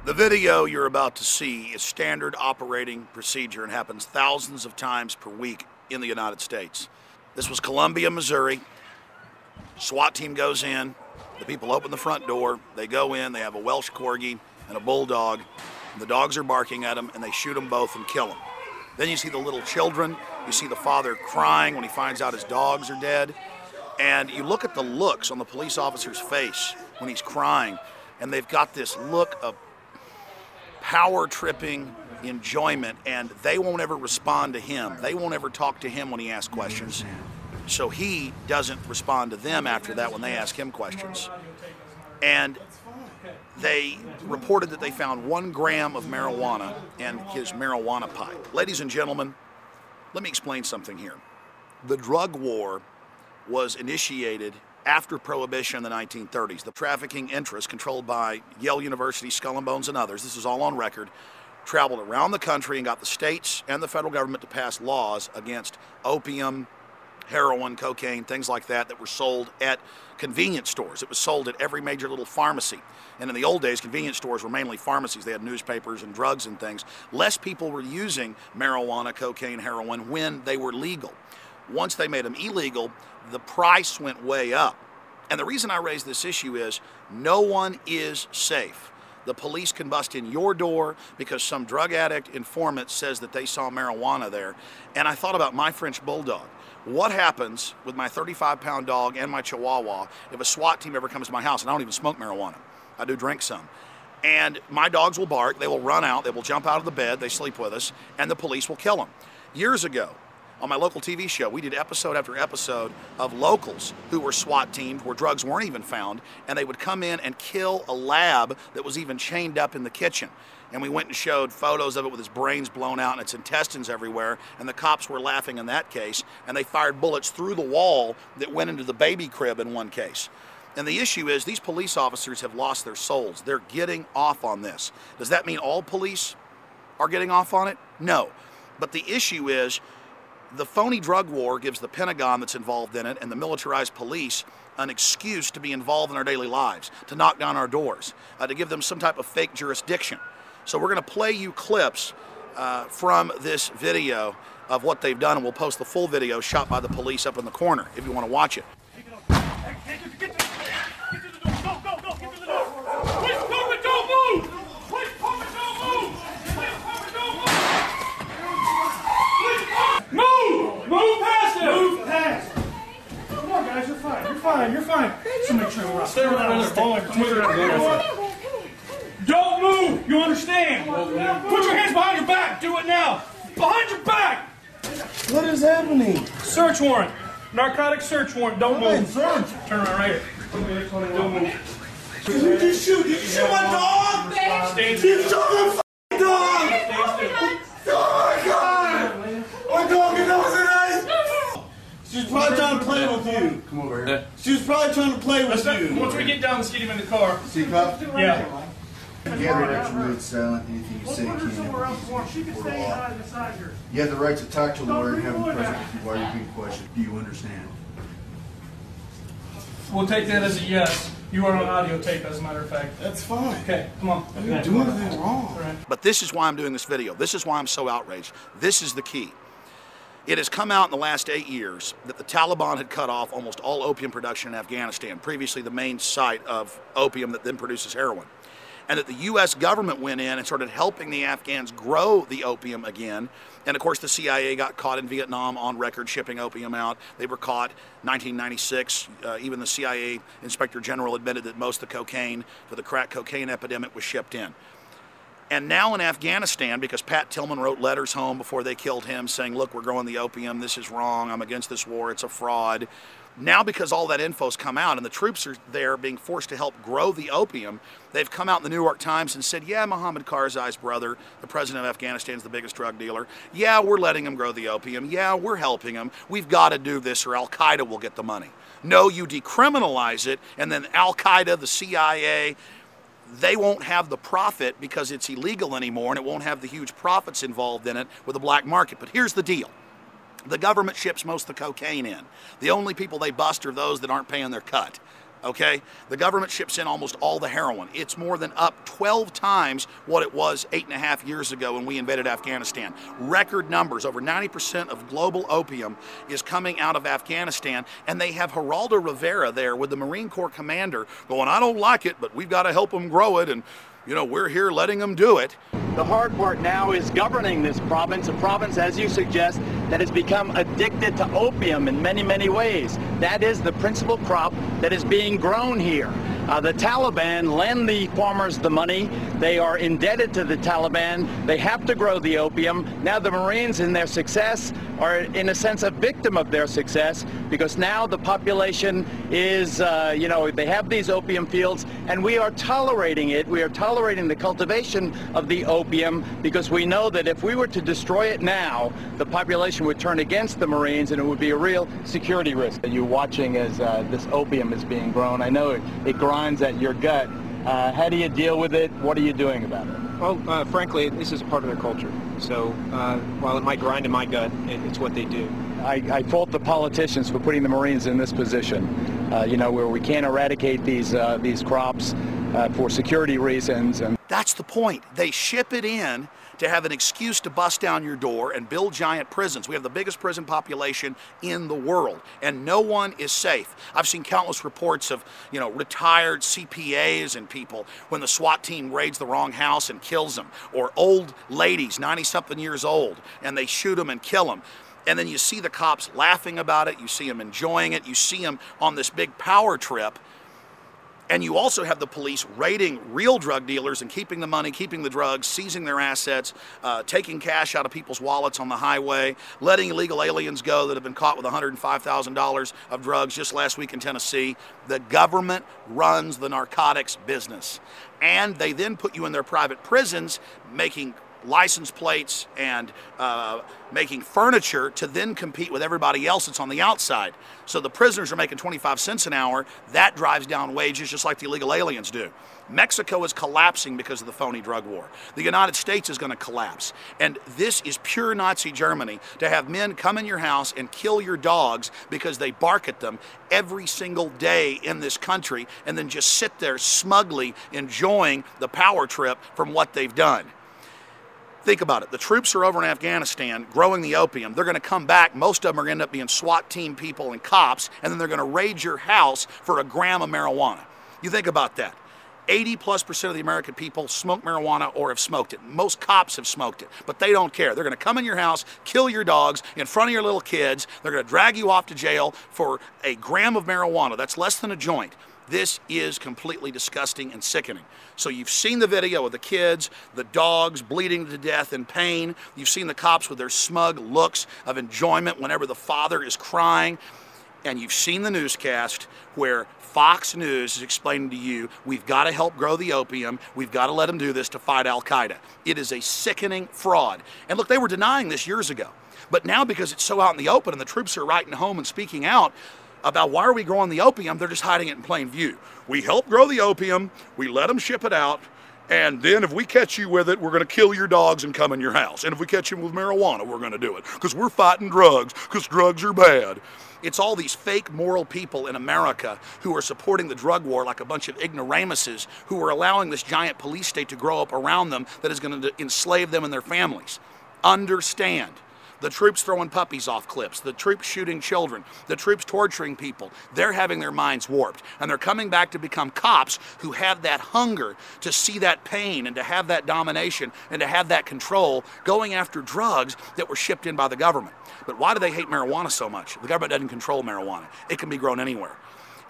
The video you're about to see is standard operating procedure and happens thousands of times per week in the United States. This was Columbia, Missouri. SWAT team goes in, the people open the front door, they go in, they have a Welsh Corgi and a bulldog, and the dogs are barking at them, and they shoot them both and kill them. Then you see the little children, you see the father crying when he finds out his dogs are dead, and you look at the looks on the police officer's face when he's crying, and they've got this look of power-tripping enjoyment, and they won't ever respond to him. They won't ever talk to him when he asks questions. So he doesn't respond to them after that when they ask him questions. And they reported that they found 1 gram of marijuana in his marijuana pipe. Ladies and gentlemen, let me explain something here. The drug war was initiated after Prohibition in the 1930s. The trafficking interests controlled by Yale University, Skull and Bones, and others, this is all on record, traveled around the country and got the states and the federal government to pass laws against opium, heroin, cocaine, things like that that were sold at convenience stores. It was sold at every major little pharmacy. And in the old days, convenience stores were mainly pharmacies. They had newspapers and drugs and things. Less people were using marijuana, cocaine, heroin when they were legal. Once they made them illegal, the price went way up. And the reason I raise this issue is no one is safe. The police can bust in your door because some drug addict informant says that they saw marijuana there. And I thought about my French bulldog. What happens with my 35-pound dog and my Chihuahua if a SWAT team ever comes to my house? And I don't even smoke marijuana. I do drink some. And my dogs will bark, they will run out, they will jump out of the bed, they sleep with us, and the police will kill them. Years ago, on my local TV show, we did episode after episode of locals who were SWAT teamed where drugs weren't even found, and they would come in and kill a lab that was even chained up in the kitchen. And we went and showed photos of it with its brains blown out and its intestines everywhere, and the cops were laughing in that case, and they fired bullets through the wall that went into the baby crib in one case. And the issue is these police officers have lost their souls. They're getting off on this. Does that mean all police are getting off on it? No. But the issue is the phony drug war gives the Pentagon that's involved in it and the militarized police an excuse to be involved in our daily lives, to knock down our doors, to give them some type of fake jurisdiction. So we're going to play you clips from this video of what they've done, and we'll post the full video shot by the police up in the corner if you want to watch it. You're fine. Just make sure we're stay Don't move. You understand? Put your hands behind your back. Do it now. Behind your back. What is happening? Search warrant. Narcotic search warrant. Don't move. Search. Turn around right here. Don't move. Did you shoot my dog? Stand You still. shot my dog! Stand still. Oh my God! My dog is nice. She was probably trying to play with you. Come over here. She was probably trying to play with you. Once we get down, let's get him in the car. See, Pop? Yeah. Gather action rate silent. Anything you say can. You have the right to talk to a lawyer and have him present with you while you're being questioned. Do you understand? We'll take that as a yes. You are on audio tape, as a matter of fact. That's fine. Okay, come on. I didn't do anything wrong. Right. But this is why I'm doing this video. This is why I'm so outraged. This is the key. It has come out in the last 8 years that the Taliban had cut off almost all opium production in Afghanistan, previously the main site of opium that then produces heroin. And that the U.S. government went in and started helping the Afghans grow the opium again. And of course the CIA got caught in Vietnam on record shipping opium out. They were caught in 1996. Even the CIA Inspector General admitted that most of the cocaine for the crack cocaine epidemic was shipped in. And now in Afghanistan, because Pat Tillman wrote letters home before they killed him saying, look, we're growing the opium, this is wrong, I'm against this war, it's a fraud. Now because all that info's come out and the troops are there being forced to help grow the opium, they've come out in the New York Times and said, yeah, Mohammed Karzai's brother, the president of Afghanistan, is the biggest drug dealer. Yeah, we're letting him grow the opium. Yeah, we're helping him. We've got to do this or al-qaeda will get the money. No, you decriminalize it and then al-qaeda, the CIA, they won't have the profit because it's illegal anymore and it won't have the huge profits involved in it with the black market. But here's the deal. The government ships most of the cocaine in. The only people they bust are those that aren't paying their cut. Okay? The government ships in almost all the heroin. It's more than up 12 times what it was 8.5 years ago when we invaded Afghanistan. Record numbers, over 90% of global opium is coming out of Afghanistan, and they have Geraldo Rivera there with the Marine Corps commander going, I don't like it, but we've got to help them grow it, and we're here letting them do it. The hard part now is governing this province, a province, as you suggest, that has become addicted to opium in many, many ways. That is the principal crop that is being grown here. The Taliban lend the farmers the money. They are indebted to the Taliban. They have to grow the opium. Now the Marines, in their success, are in a sense a victim of their success, because now the population is, they have these opium fields, and we are tolerating it. We are tolerating the cultivation of the opium because we know that if we were to destroy it now, the population would turn against the Marines, and it would be a real security risk. You're watching as this opium is being grown. I know it grinds at your gut. How do you deal with it? What are you doing about it? Well, frankly, this is a part of their culture. So while it might grind in my gut, it's what they do. I fault the politicians for putting the Marines in this position, where we can't eradicate these crops for security reasons. And that's the point. They ship it in to have an excuse to bust down your door and build giant prisons. We have the biggest prison population in the world, and no one is safe. I've seen countless reports of, retired CPAs and people when the SWAT team raids the wrong house and kills them, or old ladies, 90-something years old, and they shoot them and kill them. And then you see the cops laughing about it, you see them enjoying it, you see them on this big power trip. And you also have the police raiding real drug dealers and keeping the money, keeping the drugs, seizing their assets, taking cash out of people's wallets on the highway, letting illegal aliens go that have been caught with $105,000 of drugs just last week in Tennessee. The government runs the narcotics business. And they then put you in their private prisons, making license plates and making furniture to then compete with everybody else that's on the outside. So the prisoners are making 25 cents an hour. That drives down wages just like the illegal aliens do. Mexico is collapsing because of the phony drug war. The United States is going to collapse. And this is pure Nazi Germany, to have men come in your house and kill your dogs because they bark at them every single day in this country, and then just sit there smugly enjoying the power trip from what they've done. Think about it. The troops are over in Afghanistan growing the opium. They're going to come back. Most of them are going to end up being SWAT team people and cops, and then they're going to raid your house for a gram of marijuana. You think about that. 80+% of the American people smoke marijuana or have smoked it. Most cops have smoked it, but they don't care. They're going to come in your house, kill your dogs in front of your little kids. They're going to drag you off to jail for a gram of marijuana. That's less than a joint. This is completely disgusting and sickening. So you've seen the video of the kids, the dogs bleeding to death in pain. You've seen the cops with their smug looks of enjoyment whenever the father is crying. And you've seen the newscast where Fox News is explaining to you, we've got to help grow the opium. We've got to let them do this to fight al-Qaeda. It is a sickening fraud. And look, they were denying this years ago. But now, because it's so out in the open and the troops are writing home and speaking out about why are we growing the opium, they're just hiding it in plain view. We help grow the opium, we let them ship it out, and then if we catch you with it, we're going to kill your dogs and come in your house. And if we catch you with marijuana, we're going to do it because we're fighting drugs, because drugs are bad. It's all these fake moral people in America who are supporting the drug war like a bunch of ignoramuses who are allowing this giant police state to grow up around them that is going to enslave them and their families. Understand. The troops throwing puppies off cliffs, the troops shooting children, the troops torturing people, they're having their minds warped. And they're coming back to become cops who have that hunger to see that pain and to have that domination and to have that control, going after drugs that were shipped in by the government. But why do they hate marijuana so much? The government doesn't control marijuana. It can be grown anywhere.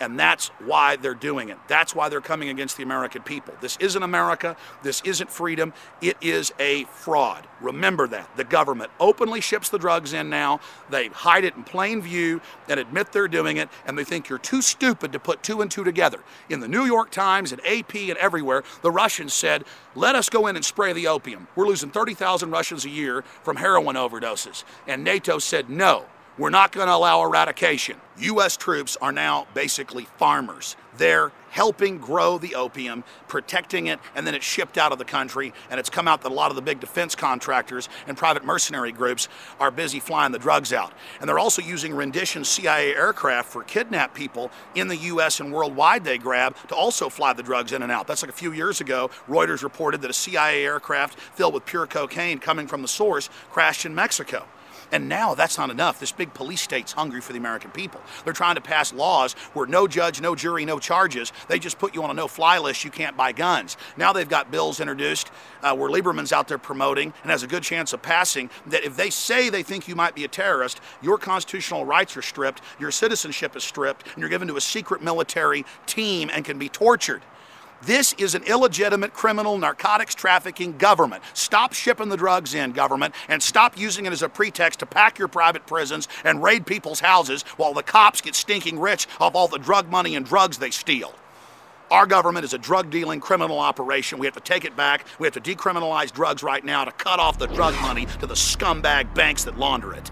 And that's why they're doing it. That's why they're coming against the American people. This isn't America. This isn't freedom. It is a fraud. Remember that. The government openly ships the drugs in now. They hide it in plain view and admit they're doing it, and they think you're too stupid to put two and two together. In the New York Times and AP and everywhere, the Russians said, let us go in and spray the opium. We're losing 30,000 Russians a year from heroin overdoses. And NATO said, no. We're not going to allow eradication. U.S. troops are now basically farmers. They're helping grow the opium, protecting it, and then it's shipped out of the country. And it's come out that a lot of the big defense contractors and private mercenary groups are busy flying the drugs out. And they're also using rendition CIA aircraft for kidnapped people in the U.S. and worldwide they grab to also fly the drugs in and out. That's like a few years ago, Reuters reported that a CIA aircraft filled with pure cocaine coming from the source crashed in Mexico. And now that's not enough. This big police state's hungry for the American people. They're trying to pass laws where no judge, no jury, no charges. They just put you on a no-fly list. You can't buy guns. Now they've got bills introduced where Lieberman's out there promoting and has a good chance of passing that if they say they think you might be a terrorist, your constitutional rights are stripped, your citizenship is stripped, and you're given to a secret military team and can be tortured. This is an illegitimate criminal narcotics trafficking government. Stop shipping the drugs in, government, and stop using it as a pretext to pack your private prisons and raid people's houses while the cops get stinking rich off all the drug money and drugs they steal. Our government is a drug-dealing criminal operation. We have to take it back. We have to decriminalize drugs right now to cut off the drug money to the scumbag banks that launder it.